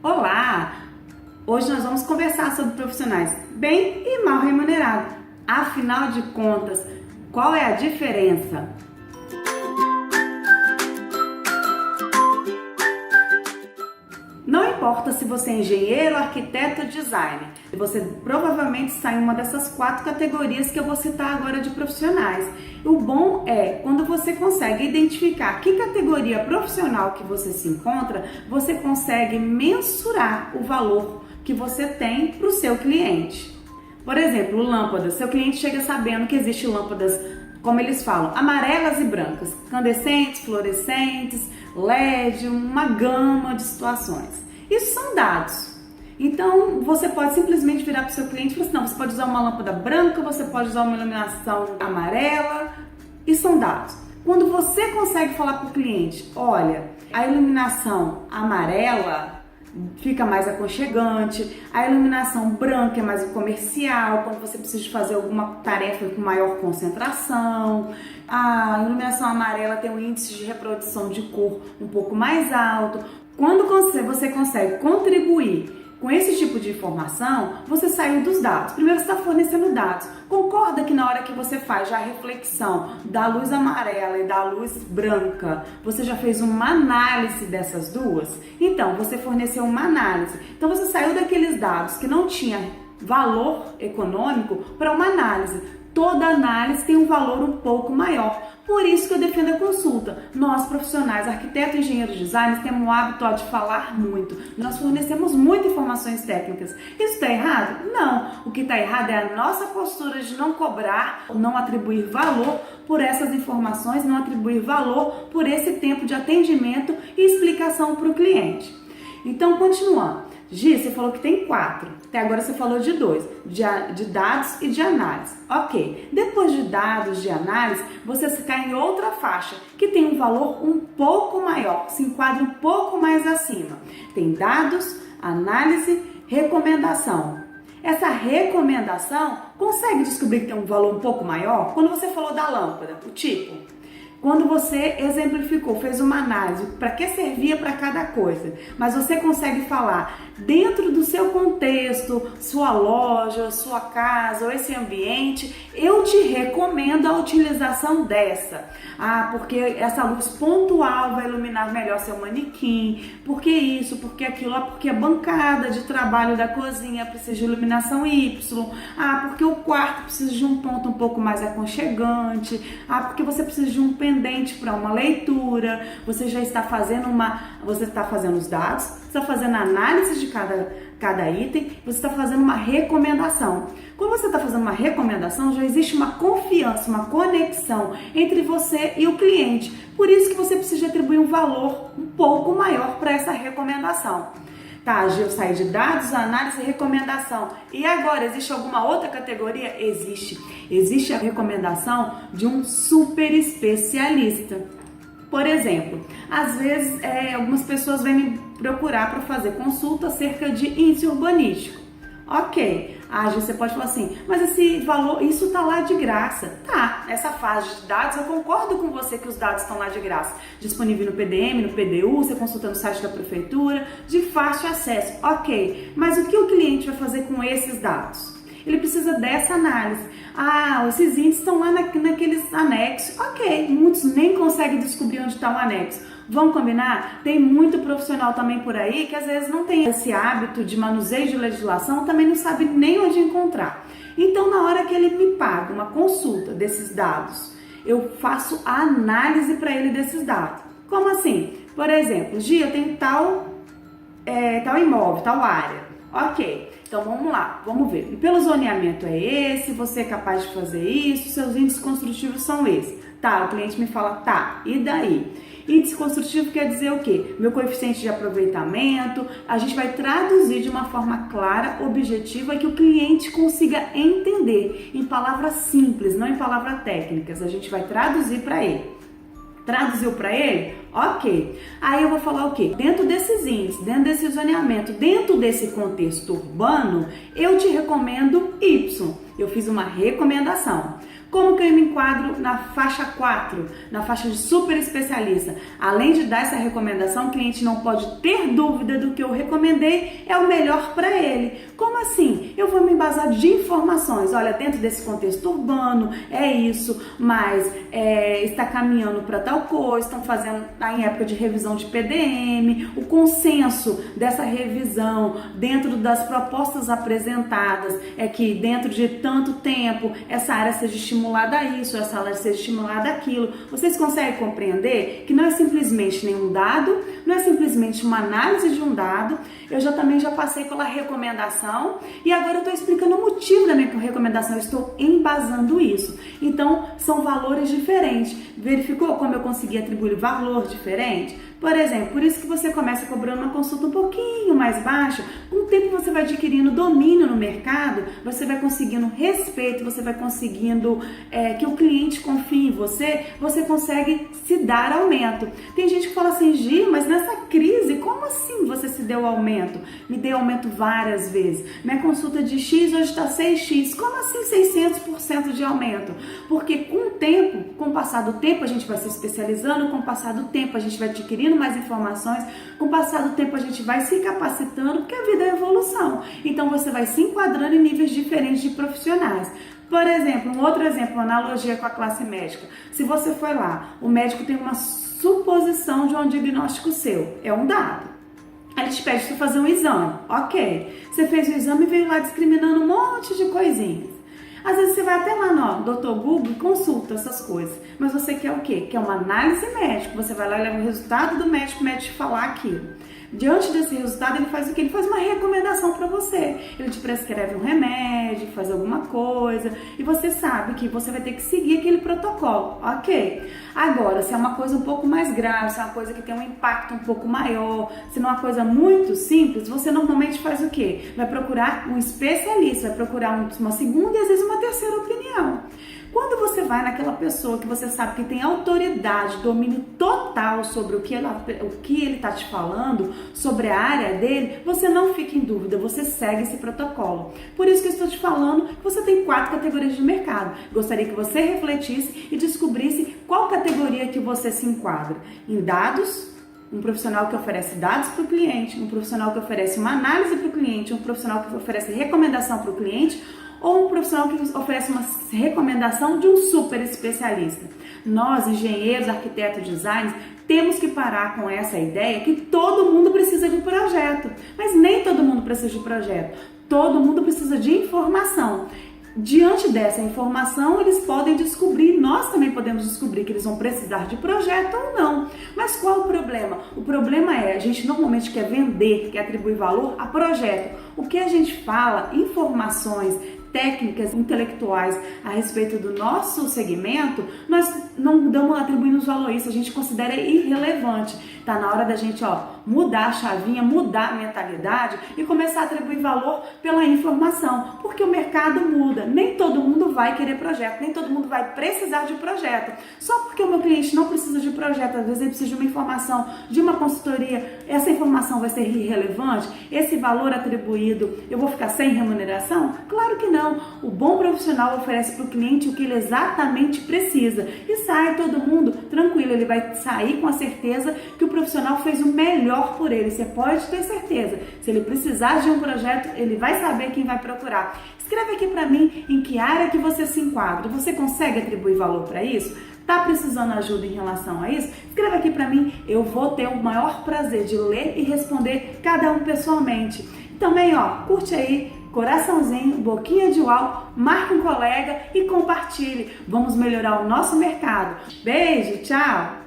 Olá! Hoje nós vamos conversar sobre profissionais bem e mal remunerados. Afinal de contas, qual é a diferença? Não importa se você é engenheiro, arquiteto ou designer, você provavelmente está em uma dessas 4 categorias que eu vou citar agora de profissionais. O bom é, quando você consegue identificar que categoria profissional que você se encontra, você consegue mensurar o valor que você tem para o seu cliente. Por exemplo, lâmpadas. Seu cliente chega sabendo que existe lâmpadas, como eles falam, amarelas e brancas, incandescentes, fluorescentes, LED, uma gama de situações. Isso são dados. Então, você pode simplesmente virar para o seu cliente e falar assim, não, você pode usar uma lâmpada branca, você pode usar uma iluminação amarela, e são dados. Quando você consegue falar para o cliente, olha, a iluminação amarela fica mais aconchegante, a iluminação branca é mais comercial, quando você precisa fazer alguma tarefa com maior concentração, a iluminação amarela tem um índice de reprodução de cor um pouco mais alto. Quando você consegue contribuir com esse tipo de informação, você saiu dos dados. Primeiro você está fornecendo dados. Concorda que na hora que você faz já a reflexão da luz amarela e da luz branca, você já fez uma análise dessas duas? Então, você forneceu uma análise. Então, você saiu daqueles dados que não tinha valor econômico para uma análise. Toda análise tem um valor um pouco maior. Por isso que eu defendo a consulta. Nós, profissionais, arquitetos, engenheiros, designers, temos o hábito de falar muito. Nós fornecemos muitas informações técnicas. Isso está errado? Não. O que está errado é a nossa postura de não cobrar, não atribuir valor por essas informações, não atribuir valor por esse tempo de atendimento e explicação para o cliente. Então, continuando. Gi, você falou que tem 4, até agora você falou de 2, de dados e de análise. Ok, depois de dados, de análise, você cai em outra faixa, que tem um valor um pouco maior, se enquadra um pouco mais acima. Tem dados, análise, recomendação. Essa recomendação, consegue descobrir que tem um valor um pouco maior? Quando você falou da lâmpada, o tipo... Quando você exemplificou, fez uma análise, para que servia para cada coisa, mas você consegue falar dentro do seu contexto, sua loja, sua casa ou esse ambiente, eu te recomendo a utilização dessa. Porque essa luz pontual vai iluminar melhor seu manequim, porque isso, porque aquilo, porque a bancada de trabalho da cozinha precisa de iluminação Y, porque o quarto precisa de um ponto um pouco mais aconchegante, porque você precisa de um pendente para uma leitura, você já está fazendo você está fazendo os dados, você está fazendo a análise de cada item, você está fazendo uma recomendação. Quando você está fazendo uma recomendação, já existe uma confiança, uma conexão entre você e o cliente. Por isso que você precisa atribuir um valor um pouco maior para essa recomendação. Tá, eu saí de dados, análise e recomendação. E agora, existe alguma outra categoria? Existe. Existe a recomendação de um super especialista. Por exemplo, às vezes algumas pessoas vêm me procurar para fazer consulta acerca de índice urbanístico. Ok, você pode falar assim, mas esse valor, isso tá lá de graça. Tá, essa fase de dados, eu concordo com você que os dados estão lá de graça. Disponível no PDM, no PDU, você consulta no site da prefeitura, de fácil acesso. Ok, mas o que o cliente vai fazer com esses dados? Ele precisa dessa análise. Esses índices estão lá naqueles anexos. Ok, muitos nem conseguem descobrir onde está o anexo. Vamos combinar? Tem muito profissional também por aí que às vezes não tem esse hábito de manuseio de legislação, também não sabe nem onde encontrar. Então, na hora que ele me paga uma consulta desses dados, eu faço a análise para ele desses dados. Como assim? Por exemplo, Gi, eu tenho tal imóvel, tal área. Ok, então vamos lá, vamos ver. Pelo zoneamento é esse, você é capaz de fazer isso, seus índices construtivos são esses. Tá, o cliente me fala, tá, e daí? Índice construtivo quer dizer o quê? Meu coeficiente de aproveitamento, a gente vai traduzir de uma forma clara, objetiva, que o cliente consiga entender, em palavras simples, não em palavras técnicas, a gente vai traduzir para ele. Traduziu para ele? Ok. Aí eu vou falar o quê? Dentro desses índices, dentro desse zoneamento, dentro desse contexto urbano, eu te recomendo Y. Eu fiz uma recomendação. Como que eu me enquadro na faixa 4, na faixa de super especialista? Além de dar essa recomendação, o cliente não pode ter dúvida do que eu recomendei é o melhor para ele. Como assim? Eu vou me embasar de informações. Olha, dentro desse contexto urbano, é isso, mas está caminhando para tal coisa, estão fazendo, tá em época de revisão de PDM, o consenso dessa revisão dentro das propostas apresentadas é que dentro de tanto tempo essa área seja estimulada a isso, essa área seja estimulada a aquilo. Vocês conseguem compreender que não é simplesmente nenhum dado, não é simplesmente uma análise de um dado. Eu também já passei pela recomendação e agora eu estou explicando o motivo da minha recomendação, eu estou embasando isso. Então, são valores diferentes. Verificou como eu consegui atribuir valor diferente? Por exemplo, por isso que você começa cobrando uma consulta um pouquinho mais baixa, com o tempo você vai adquirindo domínio no mercado, você vai conseguindo respeito, você vai conseguindo que o cliente confie em você, você consegue se dar aumento. Tem gente que fala assim, Gi, mas nessa crise, como assim você se deu aumento? Me deu aumento várias vezes. Minha consulta de X hoje está 6X. Como assim 600% de aumento? Porque com o tempo, com o passar do tempo, a gente vai se especializando, com o passar do tempo a gente vai adquirindo mais informações, com o passar do tempo a gente vai se capacitando, porque a vida é evolução. Então você vai se enquadrando em níveis diferentes de profissionais. Por exemplo, um outro exemplo, uma analogia com a classe médica. Se você foi lá, o médico tem uma suposição de um diagnóstico seu, é um dado. Ele te pede para fazer um exame, ok. Você fez o exame e veio lá discriminando um monte de coisinhas. Às vezes você vai até lá no Dr. Google e consulta essas coisas, mas você quer o quê? Quer uma análise médica, você vai lá e leva o resultado do médico, o médico te falar aquilo. Diante desse resultado, ele faz o quê? Ele faz uma recomendação para você. Ele te prescreve um remédio, faz alguma coisa, e você sabe que você vai ter que seguir aquele protocolo, ok? Agora, se é uma coisa um pouco mais grave, se é uma coisa que tem um impacto um pouco maior, se não é uma coisa muito simples, você normalmente faz o quê? Vai procurar um especialista, vai procurar uma segunda e às vezes uma terceira opinião. Quando você vai naquela pessoa que você sabe que tem autoridade, domínio total sobre o que ele está te falando, sobre a área dele, você não fica em dúvida, você segue esse protocolo. Por isso que eu estou te falando que você tem 4 categorias de mercado. Gostaria que você refletisse e descobrisse qual categoria que você se enquadra. Em dados, um profissional que oferece dados para o cliente, um profissional que oferece uma análise para o cliente, um profissional que oferece recomendação para o cliente, ou um profissional que oferece uma recomendação de um super especialista. Nós, engenheiros, arquitetos, designers, temos que parar com essa ideia que todo mundo precisa de projeto. Mas nem todo mundo precisa de projeto. Todo mundo precisa de informação. Diante dessa informação, eles podem descobrir, nós também podemos descobrir que eles vão precisar de projeto ou não. Mas qual o problema? O problema é, a gente normalmente quer vender, quer atribuir valor a projeto. O que a gente fala, informações, técnicas intelectuais a respeito do nosso segmento, nós não atribuímos valor a isso, a gente considera irrelevante. Tá na hora da gente mudar a chavinha, mudar a mentalidade e começar a atribuir valor pela informação, porque o mercado muda, nem todo mundo vai querer projeto, nem todo mundo vai precisar de projeto. Só porque o meu cliente não precisa de projeto, às vezes ele precisa de uma informação, de uma consultoria, essa informação vai ser irrelevante? Esse valor atribuído, eu vou ficar sem remuneração? Claro que não. O bom profissional oferece para o cliente o que ele exatamente precisa e sai todo mundo tranquilo, ele vai sair com a certeza que o profissional fez o melhor por ele, você pode ter certeza. Se ele precisar de um projeto, ele vai saber quem vai procurar. Escreve aqui para mim em que área que você se enquadra, você consegue atribuir valor para isso? Tá precisando ajuda em relação a isso? Escreva aqui para mim, eu vou ter o maior prazer de ler e responder cada um pessoalmente. Também, curte aí, coraçãozinho, boquinha de uau, marque um colega e compartilhe. Vamos melhorar o nosso mercado. Beijo, tchau!